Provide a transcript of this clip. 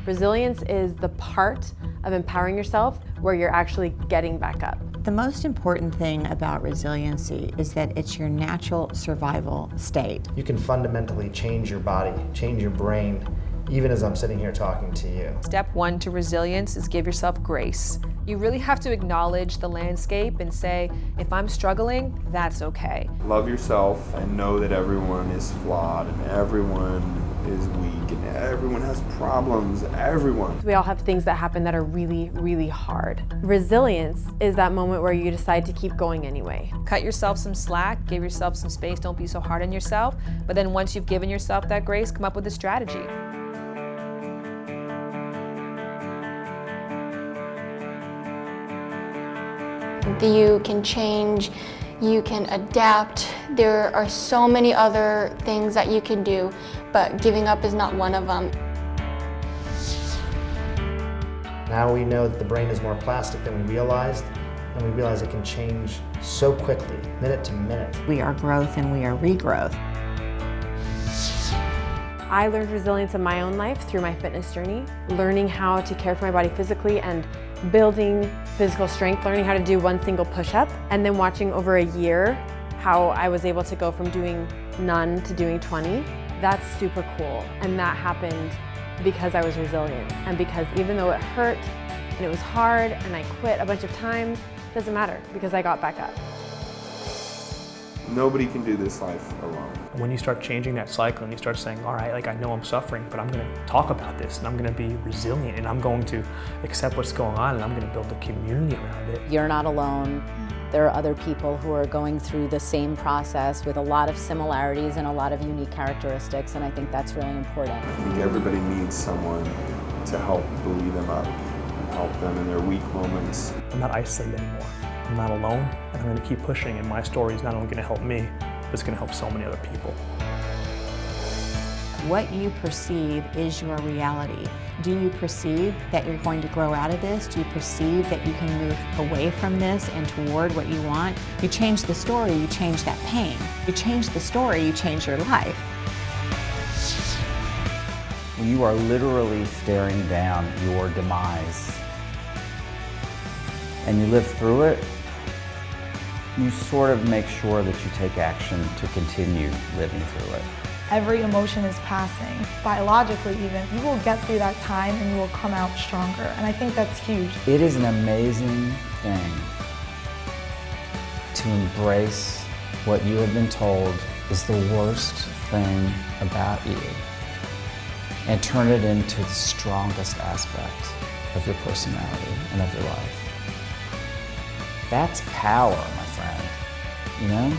Resilience is the part of empowering yourself where you're actually getting back up. The most important thing about resiliency is that it's your natural survival state. You can fundamentally change your body, change your brain, even as I'm sitting here talking to you. Step one to resilience is give yourself grace. You really have to acknowledge the landscape and say, if I'm struggling, that's okay. Love yourself and know that everyone is flawed and everyone is weak and everyone has problems, everyone. We all have things that happen that are really, really hard. Resilience is that moment where you decide to keep going anyway. Cut yourself some slack, give yourself some space, don't be so hard on yourself, but then once you've given yourself that grace, come up with a strategy. You can change, you can adapt. There are so many other things that you can do, but giving up is not one of them. Now we know that the brain is more plastic than we realized, and we realize it can change so quickly, minute to minute. We are growth and we are regrowth. I learned resilience in my own life through my fitness journey, learning how to care for my body physically and building physical strength, learning how to do one single push-up, and then watching over a year how I was able to go from doing none to doing 20. That's super cool. And that happened because I was resilient, and because even though it hurt and it was hard and I quit a bunch of times, it doesn't matter because I got back up. Nobody can do this life alone. When you start changing that cycle and you start saying, all right, like I know I'm suffering, but I'm gonna talk about this and I'm gonna be resilient and I'm going to accept what's going on and I'm gonna build a community around it. You're not alone. There are other people who are going through the same process with a lot of similarities and a lot of unique characteristics, and I think that's really important. I think everybody needs someone to help buoy them up, help them in their weak moments. I'm not isolated anymore. I'm not alone, and I'm gonna keep pushing, and my story is not only gonna help me, but it's gonna help so many other people. What you perceive is your reality. Do you perceive that you're going to grow out of this? Do you perceive that you can move away from this and toward what you want? You change the story, you change that pain. You change the story, you change your life. You are literally staring down your demise and you live through it, you sort of make sure that you take action to continue living through it. Every emotion is passing. Biologically even, you will get through that time and you will come out stronger. And I think that's huge. It is an amazing thing to embrace what you have been told is the worst thing about you and turn it into the strongest aspect of your personality and of your life. That's power, my friend, you know?